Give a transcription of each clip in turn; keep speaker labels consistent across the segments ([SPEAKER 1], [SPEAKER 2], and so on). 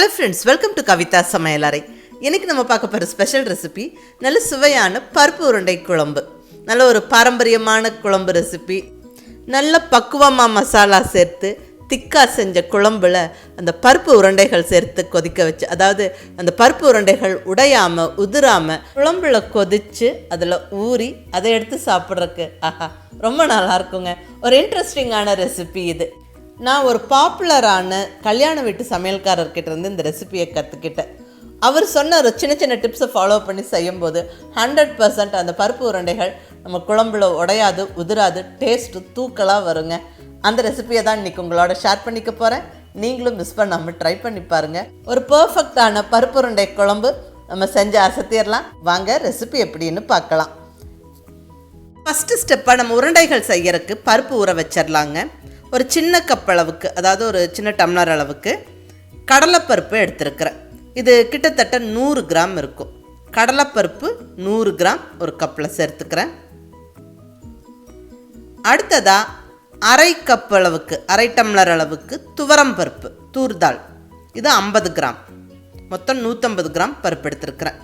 [SPEAKER 1] Hello friends, welcome to KAVITHASAMAYALARAI. இன்னைக்கு நம்ம பார்க்க போற ஸ்பெஷல் ரெசிபி நல்ல சுவையான பருப்பு உருண்டை குழம்பு. நல்ல ஒரு பாரம்பரியமான குழம்பு ரெசிபி. நல்ல பக்குவமா மசாலா சேர்த்து திக்கா செஞ்ச குழம்புல அந்த பருப்பு உருண்டைகள் சேர்த்து கொதிக்க வச்சு, அதாவது அந்த பருப்பு உருண்டைகள் உடையாம உதிராம குழம்புல கொதிச்சு அதில் ஊறி அதை எடுத்து சாப்பிட்றதுக்கு ஆஹா ரொம்ப நல்லா இருக்குங்க. ஒரு இன்ட்ரெஸ்டிங்கான ரெசிபி இது. நான் ஒரு பாப்புலரான கல்யாண வீட்டு சமையல்காரர்கிட்ட இருந்து இந்த ரெசிபியை கற்றுக்கிட்டேன். அவர் சொன்ன ஒரு சின்ன சின்ன டிப்ஸை ஃபாலோ பண்ணி செய்யும்போது 100% அந்த பருப்பு உருண்டைகள் நம்ம குழம்புல உடையாது உதிராது, டேஸ்ட்டு தூக்கலாக வருங்க. அந்த ரெசிபியை தான் இன்றைக்கி உங்களோட ஷேர் பண்ணிக்க போகிறேன். நீங்களும் மிஸ் பண்ணாமல் ட்ரை பண்ணி பாருங்கள். ஒரு பர்ஃபெக்டான பருப்பு உருண்டை குழம்பு நம்ம செஞ்சு அசத்திடலாம். வாங்க ரெசிபி எப்படின்னு பார்க்கலாம். ஃபஸ்ட்டு ஸ்டெப்பாக நம்ம உருண்டைகள் செய்யறதுக்கு பருப்பு ஊற வச்சிடலாங்க. ஒரு சின்ன கப் அளவுக்கு, அதாவது ஒரு சின்ன டம்ளர் அளவுக்கு கடலைப்பருப்பு எடுத்துருக்கிறேன். இது கிட்டத்தட்ட 100 கிராம் இருக்கும். கடலைப்பருப்பு 100 கிராம் ஒரு கப்பில் சேர்த்துக்கிறேன். அடுத்ததாக அரை கப் அளவுக்கு, அரை டம்ளர் அளவுக்கு துவரம் பருப்பு தூர்தால், இது 50 கிராம், மொத்தம் 150 கிராம் பருப்பு எடுத்துருக்கிறேன்.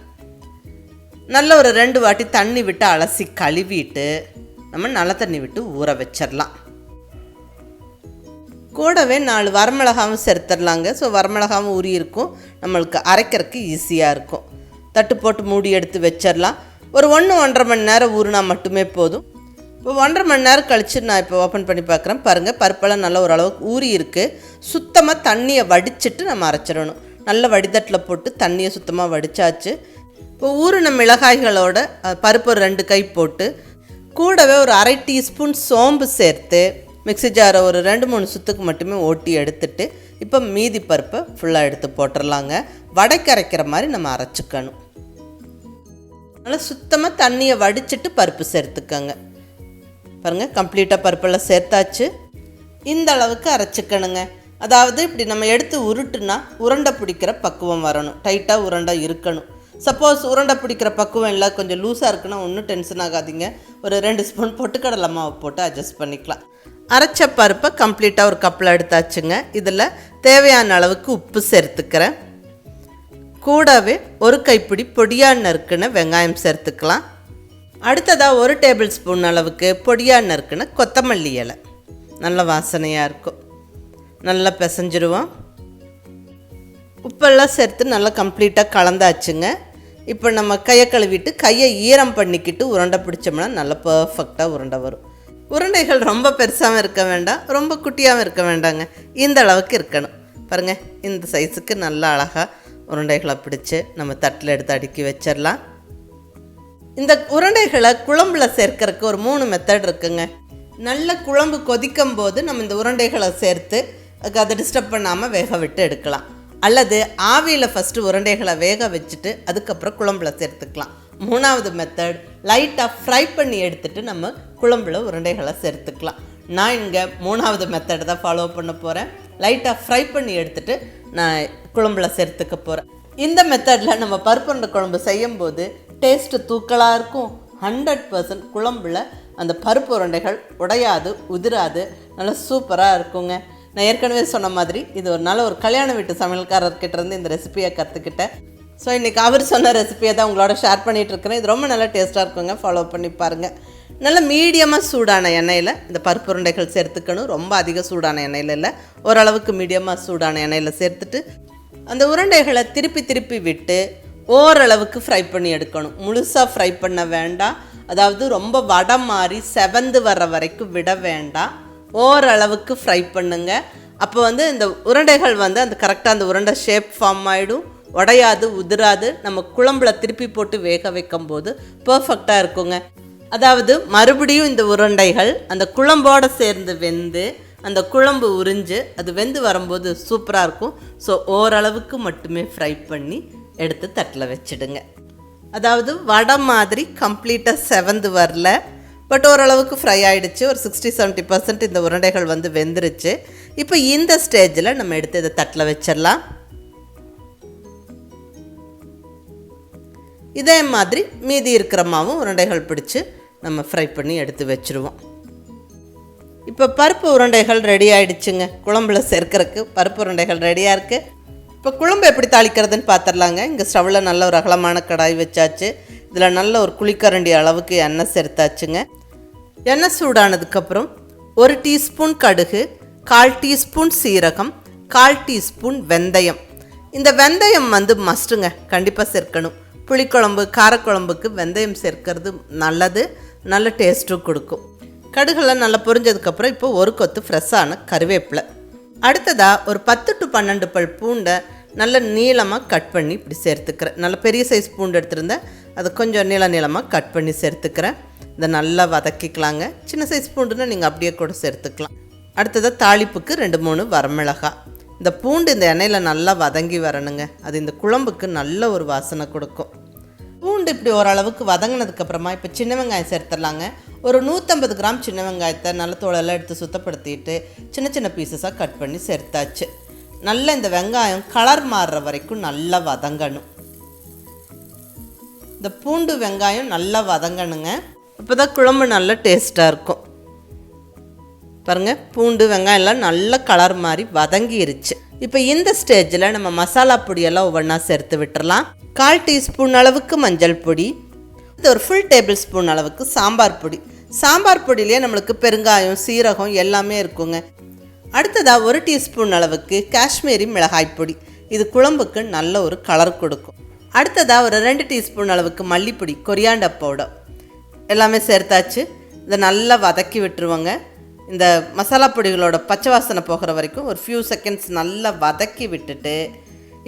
[SPEAKER 1] நல்ல ஒரு 2 வாட்டி தண்ணி விட்டு அலசி கழுவிட்டு நம்ம நல்ல தண்ணி விட்டு ஊற வச்சிடலாம். கூடவே 4 வரமிளகாவும் சேர்த்துடலாங்க. ஸோ வரமிளகாவும் ஊறி இருக்கும், நம்மளுக்கு அரைக்கிறதுக்கு ஈஸியாக இருக்கும். தட்டு போட்டு மூடி எடுத்து வச்சிடலாம். ஒரு 1-1.5 மணி நேரம் ஊறினா மட்டுமே போதும். இப்போ 1.5 மணி நேரம் கழித்து நான் இப்போ ஓப்பன் பண்ணி பார்க்குறேன். பாருங்கள், பருப்பெல்லாம் நல்ல ஓரளவுக்கு ஊறி இருக்குது. சுத்தமாக தண்ணியை வடிச்சிட்டு நம்ம அரைச்சிடணும். நல்ல வடிதட்டில் போட்டு தண்ணியை சுத்தமாக வடித்தாச்சு. இப்போ ஊறின மிளகாய்களோட பருப்பு 2 கை போட்டு கூடவே ஒரு அரை டீஸ்பூன் சோம்பு சேர்த்து மிக்ஸி ஜாரை ஒரு 2-3 சுத்துக்கு மட்டுமே ஓட்டி எடுத்துட்டு இப்போ மீதி பருப்பை ஃபுல்லாக எடுத்து போட்டுடலாங்க. வடைக்கு அரைக்கிற மாதிரி நம்ம அரைச்சிக்கணும். நல்லா சுத்தமாக தண்ணியை வடிச்சிட்டு பருப்பு சேர்த்துக்கோங்க. பாருங்கள், கம்ப்ளீட்டாக பருப்பெல்லாம் சேர்த்தாச்சு. இந்த அளவுக்கு அரைச்சிக்கணுங்க. அதாவது இப்படி நம்ம எடுத்து உருட்டுனா உருண்டை பிடிக்கிற பக்குவம் வரணும். டைட்டாக உருண்டை இருக்கணும். சப்போஸ் உருண்டை பிடிக்கிற பக்குவம் இல்லை, கொஞ்சம் லூஸாக இருக்குன்னா ஒன்றும் டென்ஷன் ஆகாதீங்க. ஒரு 2 ஸ்பூன் பொட்டுக்கடலை மாவு போட்டு அட்ஜஸ்ட் பண்ணிக்கலாம். அரைச்ச பருப்பை கம்ப்ளீட்டாக ஒரு கப்பில் எடுத்தாச்சுங்க. இதில் தேவையான அளவுக்கு உப்பு சேர்த்துக்கிறேன். கூடவே ஒரு கைப்பிடி பொடியாக நறுக்குன வெங்காயம் சேர்த்துக்கலாம். அடுத்ததாக 1 டேபிள் ஸ்பூன் அளவுக்கு பொடியாக நறுக்குன கொத்தமல்லி இலை, நல்ல வாசனையாக இருக்கும். நல்லா பிசைஞ்சிடுவோம். உப்பெல்லாம் சேர்த்து நல்லா கம்ப்ளீட்டாக கலந்தாச்சுங்க. இப்போ நம்ம கையை கழுவிட்டு கையை ஈரம் பண்ணிக்கிட்டு உருண்டை பிடிச்சோம்னா நல்லா பர்ஃபெக்டாக உருண்டை வரும். உருண்டைகள் ரொம்ப பெருசாகவும் இருக்க வேண்டாம், ரொம்ப குட்டியாகவும் இருக்க வேண்டாங்க. இந்த அளவுக்கு இருக்கணும். பாருங்கள், இந்த சைஸுக்கு நல்லா அழகாக உருண்டைகளை பிடிச்சி நம்ம தட்டில் எடுத்து அடுக்கி வச்சிடலாம். இந்த உருண்டைகளை குழம்புல சேர்க்கறதுக்கு ஒரு 3 மெத்தட் இருக்குங்க. நல்ல குழம்பு கொதிக்கும் போது நம்ம இந்த உருண்டைகளை சேர்த்து அதை டிஸ்டர்ப் பண்ணாமல் வேக விட்டு எடுக்கலாம். அல்லது ஆவியில் ஃபஸ்ட்டு உருண்டைகளை வேக வச்சுட்டு அதுக்கப்புறம் குழம்புல சேர்த்துக்கலாம். 3வது மெத்தட், லைட்டாக ஃப்ரை பண்ணி எடுத்துகிட்டு நம்ம குழம்புல உருண்டைகளை சேர்த்துக்கலாம். நான் இங்கே 3வது மெத்தட் தான் ஃபாலோ பண்ண போகிறேன். லைட்டாக ஃப்ரை பண்ணி எடுத்துகிட்டு நான் குழம்புல சேர்த்துக்க போகிறேன். இந்த மெத்தடில் நம்ம பருப்பு உருண்டை குழம்பு செய்யும்போது டேஸ்ட்டு தூக்கலாக இருக்கும். 100% குழம்புல அந்த பருப்பு உருண்டைகள் உடையாது உதிராது, நல்லா சூப்பராக இருக்குங்க. நான் ஏற்கனவே சொன்ன மாதிரி இது ஒரு நல்ல ஒரு கல்யாண வீட்டு சமையல்காரர்கிட்டேருந்து இந்த ரெசிபியை கற்றுக்கிட்டேன். ஸோ இன்றைக்கி அவர் சொன்ன ரெசிபியை தான் உங்களோட ஷேர் பண்ணிகிட்ருக்கிறேன். இது ரொம்ப நல்லா டேஸ்ட்டாக இருக்குங்க, ஃபாலோ பண்ணி பாருங்கள். நல்லா மீடியமாக சூடான எண்ணெயில் இந்த பருப்பு உருண்டைகள் சேர்த்துக்கணும். ரொம்ப அதிக சூடான எண்ணெயில் இல்லை, ஓரளவுக்கு மீடியமாக சூடான எண்ணெயில் சேர்த்துட்டு அந்த உருண்டைகளை திருப்பி திருப்பி விட்டு ஓரளவுக்கு ஃப்ரை பண்ணி எடுக்கணும். முழுசாக ஃப்ரை பண்ண வேண்டாம். அதாவது ரொம்ப வடை மாதிரி செவந்து வர்ற வரைக்கும் விட வேண்டாம். ஓரளவுக்கு ஃப்ரை பண்ணுங்க. அப்போ இந்த உருண்டைகள் அந்த கரெக்டாக அந்த உருண்டை ஷேப் ஃபார்ம் ஆகிடும், உடையாது உதிராது. நம்ம குழம்புல திருப்பி போட்டு வேக வைக்கும் போது பர்ஃபெக்டாக இருக்குங்க. அதாவது மறுபடியும் இந்த உருண்டைகள் அந்த குழம்போடு சேர்ந்து வெந்து அந்த குழம்பு உறிஞ்சு அது வெந்து வரும்போது சூப்பராக இருக்கும். ஸோ ஓரளவுக்கு மட்டுமே ஃப்ரை பண்ணி எடுத்து தட்டில் வச்சுடுங்க. அதாவது வடை மாதிரி கம்ப்ளீட்டாக செவந்து வரல, பட் ஓரளவுக்கு ஃப்ரை ஆகிடுச்சு. ஒரு 60-70% இந்த உருண்டைகள் வெந்துருச்சு. இப்போ இந்த ஸ்டேஜில் நம்ம எடுத்து இதை தட்டில் வச்சிடலாம். இதே மாதிரி மீதி இருக்கிற மாவும் உருண்டைகள் பிடிச்சி நம்ம ஃப்ரை பண்ணி எடுத்து வச்சுருவோம். இப்போ பருப்பு உருண்டைகள் ரெடி ஆகிடுச்சுங்க. குழம்புல சேர்க்கறதுக்கு பருப்பு உருண்டைகள் ரெடியாக இருக்குது. இப்போ குழம்பு எப்படி தாளிக்கிறதுன்னு பார்த்துடலாங்க. இங்கே ஸ்டவ்வில் நல்ல ஒரு அகலமான கடாய் வச்சாச்சு. இதில் நல்ல ஒரு குழிக்கரண்டி அளவுக்கு எண்ணெய் சேர்த்தாச்சுங்க. எண்ணெய் சூடானதுக்கப்புறம் 1 டீஸ்பூன் கடுகு, 1/4 டீஸ்பூன் சீரகம், 1/4 டீஸ்பூன் வெந்தயம். இந்த வெந்தயம் மஸ்ட்டுங்க, கண்டிப்பாக சேர்க்கணும். புளிக்குழம்பு காரக்குழம்புக்கு வெந்தயம் சேர்க்கறது நல்லது, நல்ல டேஸ்ட்டும் கொடுக்கும். கடுகெல்லாம் நல்லா பொரிஞ்சதுக்கப்புறம் இப்போ ஒரு கொத்து ஃப்ரெஷ்ஷான கருவேப்பிலை. அடுத்ததாக ஒரு 10 to 12 பல் பூண்டை நல்ல நீளமாக கட் பண்ணி இப்படி சேர்த்துக்கிறேன். நல்ல பெரிய சைஸ் பூண்டு எடுத்துருந்தேன், அதை கொஞ்சம் நீளமாக கட் பண்ணி சேர்த்துக்கிறேன். இதை நல்லா வதக்கிக்கலாங்க. சின்ன சைஸ் பூண்டுன்னா நீங்கள் அப்படியே கூட சேர்த்துக்கலாம். அடுத்ததாக தாளிப்புக்கு 2-3 வரமிளகாய். இந்த பூண்டு இந்த எண்ணெயில் நல்லா வதங்கி வரணுங்க, அது இந்த குழம்புக்கு நல்ல ஒரு வாசனை கொடுக்கும். பூண்டு இப்படி ஓரளவுக்கு வதங்கினதுக்கப்புறமா இப்போ சின்ன வெங்காயம் சேர்த்துடலாங்க. ஒரு 150 கிராம் சின்ன வெங்காயத்தை நல்ல தோலெல்லாம் எடுத்து சுத்தப்படுத்திட்டு சின்ன சின்ன பீசஸாக கட் பண்ணி சேர்த்தாச்சு. நல்லா இந்த வெங்காயம் கலர் மாறுற வரைக்கும் நல்லா வதங்கணும். இந்த பூண்டு வெங்காயம் நல்லா வதங்கணுங்க, அப்போ தான் குழம்பு நல்ல டேஸ்ட்டாக இருக்கும். பாருங்கள், பூண்டு வெங்காயம்லாம் நல்ல கலர் மாதிரி வதங்கிருச்சு. இப்போ இந்த ஸ்டேஜில் நம்ம மசாலா பொடியெல்லாம் ஒவ்வொன்றா சேர்த்து விட்டுறலாம். 1/4 டீஸ்பூன் அளவுக்கு மஞ்சள் பொடி, ஒரு ஃபுல் டேபிள் ஸ்பூன் அளவுக்கு சாம்பார் பொடி. சாம்பார் பொடியிலே நம்மளுக்கு பெருங்காயம் சீரகம் எல்லாமே இருக்குங்க. அடுத்ததாக 1 டீஸ்பூன் அளவுக்கு காஷ்மீரி மிளகாய் பொடி. இது குழம்புக்கு நல்ல ஒரு கலர் கொடுக்கும். அடுத்ததாக ஒரு 2 டீஸ்பூன் அளவுக்கு மல்லிப்பொடி, கொரியாண்டர் பவுடர் எல்லாமே சேர்த்தாச்சு. இதை நல்லா வதக்கி விட்டுருவோங்க. இந்த மசாலா பொடிகளோட பச்சை வாசனை போகிற வரைக்கும் ஒரு ஃபியூ செகண்ட்ஸ் நல்லா வதக்கி விட்டுட்டு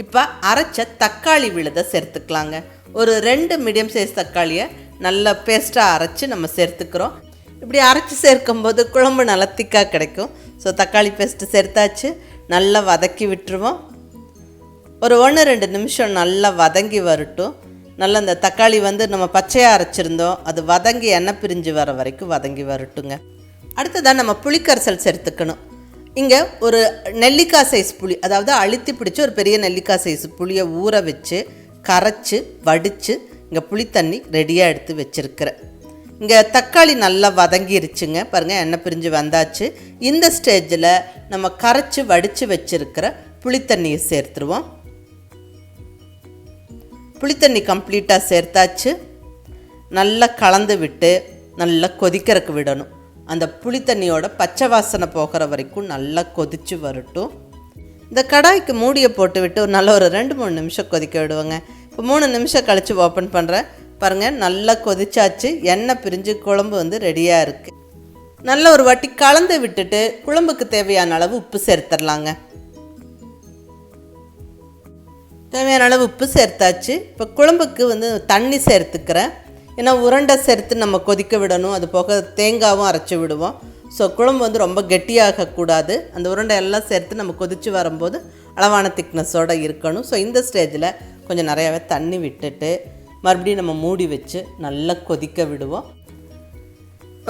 [SPEAKER 1] இப்போ அரைச்ச தக்காளி விழுதை சேர்த்துக்கலாங்க. ஒரு 2 மீடியம் சைஸ் தக்காளியை நல்லா பேஸ்ட்டாக அரைச்சி நம்ம சேர்த்துக்கிறோம். இப்படி அரைச்சி சேர்க்கும்போது குழம்பு நல்லா திக்காக கிடைக்கும். ஸோ தக்காளி பேஸ்ட்டு சேர்த்தாச்சு, நல்லா வதக்கி விட்டுருவோம். ஒரு 1-2 நிமிஷம் நல்லா வதங்கி வரட்டும். நல்லா இந்த தக்காளி நம்ம பச்சையாக அரைச்சிருந்தோம், அது வதங்கி எண்ணெய் பிரிஞ்சு வர வரைக்கும் வதங்கி வரட்டுங்க. அடுத்ததாக நம்ம புளிக்கரைசல் சேர்த்துக்கணும். இங்கே ஒரு நெல்லிக்காய் சைஸ் புளி, அதாவது அழுத்தி பிடிச்சி ஒரு பெரிய நெல்லிக்காய் சைஸ் புளியை ஊற வச்சு கரைச்சி வடித்து இங்கே புளி தண்ணி ரெடியாக எடுத்து வச்சுருக்கிறேன். இங்கே தக்காளி நல்லா வதங்கிருச்சுங்க, பாருங்கள் எண்ணெய் பிரிஞ்சு வந்தாச்சு. இந்த ஸ்டேஜில் நம்ம கரைச்சி வடித்து வச்சுருக்கிற புளித்தண்ணியை சேர்த்துருவோம். புளித்தண்ணி கம்ப்ளீட்டாக சேர்த்தாச்சு. நல்லா கலந்து விட்டு நல்லா கொதிக்கிறதுக்கு விடணும். அந்த புளித்தண்ணியோட பச்சை வாசனை போகிற வரைக்கும் நல்லா கொதித்து வரட்டும். இந்த கடாய்க்கு மூடியை போட்டு விட்டு ஒரு நல்ல ஒரு 2-3 நிமிஷம் கொதிக்க விடுவோங்க. இப்போ 3 நிமிஷம் கழித்து ஓப்பன் பண்ணுறேன். பாருங்கள், நல்லா கொதிச்சாச்சு. எண்ணெய் பிரிஞ்சு குழம்பு ரெடியாக இருக்குது. நல்ல ஒரு வாட்டி கலந்து விட்டுட்டு குழம்புக்கு தேவையான அளவு உப்பு சேர்த்துடலாங்க. தேவையான அளவு உப்பு சேர்த்தாச்சு. இப்போ குழம்புக்கு தண்ணி சேர்த்துக்கிறேன். ஏன்னா உருண்டை சேர்த்து நம்ம கொதிக்க விடணும், அது போக தேங்காயும் அரைச்சி விடுவோம். ஸோ குழம்பு ரொம்ப கெட்டியாகக்கூடாது. அந்த உருண்டை எல்லாம் சேர்த்து நம்ம கொதித்து வரும்போது அளவான திக்னஸோடு இருக்கணும். ஸோ இந்த ஸ்டேஜில் கொஞ்சம் நிறையாவே தண்ணி விட்டுட்டு மறுபடியும் நம்ம மூடி வச்சு நல்லா கொதிக்க விடுவோம்.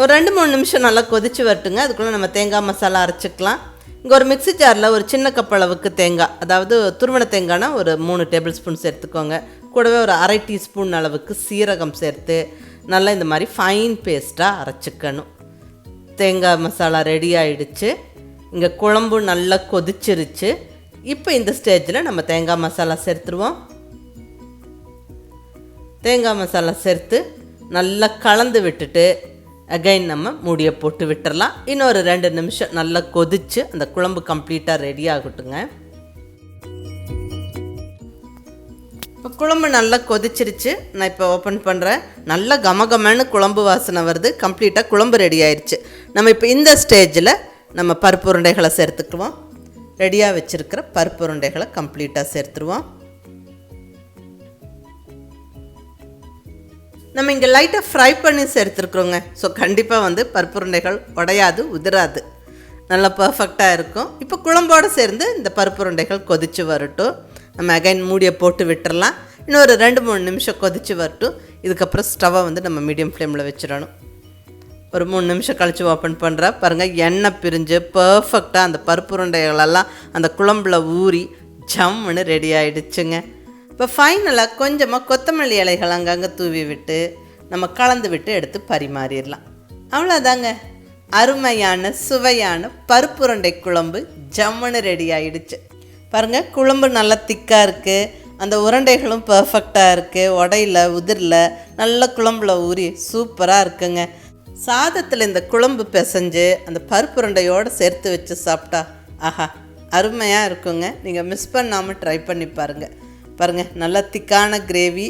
[SPEAKER 1] ஒரு 2-3 நிமிஷம் நல்லா கொதித்து வரட்டுங்க. அதுக்குள்ளே நம்ம தேங்காய் மசாலா அரைச்சிக்கலாம். இங்கே ஒரு மிக்ஸி ஜாரில் ஒரு சின்ன கப் அளவுக்கு தேங்காய், அதாவது துருவன தேங்காய்னா ஒரு 3 டேபிள் ஸ்பூன் சேர்த்துக்கோங்க. கூடவே ஒரு 1/2 டீஸ்பூன் அளவுக்கு சீரகம் சேர்த்து நல்லா இந்த மாதிரி ஃபைன் பேஸ்ட்டாக அரைச்சிக்கணும். தேங்காய் மசாலா ரெடி ஆகிடுச்சு. இங்கே குழம்பு நல்லா கொதிச்சிருச்சு. இப்போ இந்த ஸ்டேஜில் நம்ம தேங்காய் மசாலா சேர்த்துருவோம். தேங்காய் மசாலா சேர்த்து நல்லா கலந்து விட்டுட்டு அகைன் நம்ம மூடியை போட்டு விட்டுறலாம். இன்னொரு 2 நிமிஷம் நல்லா கொதித்து அந்த குழம்பு கம்ப்ளீட்டாக ரெடி ஆகட்டுங்க. இப்போ குழம்பு நல்லா கொதிச்சிருச்சு. நான் இப்போ ஓப்பன் பண்ணுறேன். நல்லா கமகமன்னு குழம்பு வாசனை வருது. கம்ப்ளீட்டாக குழம்பு ரெடி ஆயிடுச்சு. நம்ம இப்போ இந்த ஸ்டேஜில் நம்ம பருப்பு உருண்டைகளை சேர்த்துக்குவோம். ரெடியாக வச்சுருக்கிற பருப்பு உருண்டைகளை கம்ப்ளீட்டாக சேர்த்துருவோம். நம்ம இங்கே லைட்டாக ஃப்ரை பண்ணி சேர்த்துருக்குறோங்க. ஸோ கண்டிப்பாக பருப்பு உருண்டைகள் உடையாது, உதிராது, நல்லா பர்ஃபெக்டாக இருக்கும். இப்போ குழம்போடு சேர்ந்து இந்த பருப்பு உருண்டைகள் கொதித்து வரட்டும். நம்ம அகைன் மூடியை போட்டு விட்டுறலாம். இன்னொரு 2-3 நிமிஷம் கொதித்து வரட்டும். இதுக்கப்புறம் ஸ்டவ்வை நம்ம மீடியம் ஃப்ளேமில் வச்சிடணும். ஒரு 3 நிமிஷம் கழித்து ஓப்பன் பண்ணுறா. பாருங்கள், எண்ணெய் பிரிஞ்சு பர்ஃபெக்டாக அந்த பருப்பு உருண்டைகளெல்லாம் அந்த குழம்புல ஊறி ஜம்முன்னு ரெடி ஆகிடுச்சுங்க. இப்போ ஃபைனலாக கொஞ்சமாக கொத்தமல்லி இலைகள் அங்கங்கே தூவி விட்டு நம்ம கலந்து விட்டு எடுத்து பரிமாறிடலாம். அவ்வளோதாங்க, அருமையான சுவையான பருப்பு உருண்டை குழம்பு ஜம்முன்னு ரெடி ஆகிடுச்சு. பாருங்கள், குழம்பு நல்லா திக்காக இருக்குது. அந்த உருண்டைகளும் பர்ஃபெக்டாக இருக்குது. உடையில உதிரில் நல்ல குழம்புல ஊறி சூப்பராக இருக்குங்க. சாதத்தில் இந்த குழம்பு பிசைஞ்சு அந்த பருப்பு உருண்டையோடு சேர்த்து வச்சு சாப்பிட்டா ஆஹா அருமையாக இருக்குங்க. நீங்கள் மிஸ் பண்ணாமல் ட்ரை பண்ணி பாருங்கள். பாருங்கள், நல்லா திக்கான கிரேவி,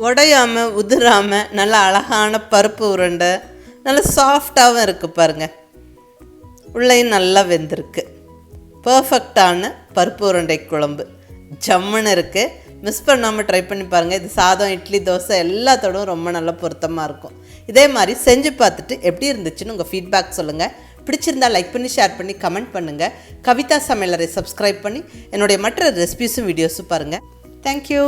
[SPEAKER 1] உடையாமல் உதிராமல் நல்ல அழகான பருப்பு உருண்டை, நல்லா சாஃப்டாகவும் இருக்குது. பாருங்கள், உள்ளேயும் நல்லா வெந்திருக்கு. பர்ஃபெக்டான பருப்பு உருண்டை குழம்பு ஜம்முன்னு இருக்குது. மிஸ் பண்ணாமல் ட்ரை பண்ணி பாருங்கள். இது சாதம், இட்லி, தோசை எல்லாத்தோடும் ரொம்ப நல்லா பொருத்தமாக இருக்கும். இதே மாதிரி செஞ்சு பார்த்துட்டு எப்படி இருந்துச்சுன்னு உங்கள் ஃபீட்பேக் சொல்லுங்கள். பிடிச்சிருந்தால் லைக் பண்ணி, ஷேர் பண்ணி, கமெண்ட் பண்ணுங்கள். கவிதா சமையலறை சப்ஸ்கிரைப் பண்ணி என்னுடைய மற்ற ரெசிபீஸும் வீடியோஸும் பாருங்கள். தேங்க்யூ.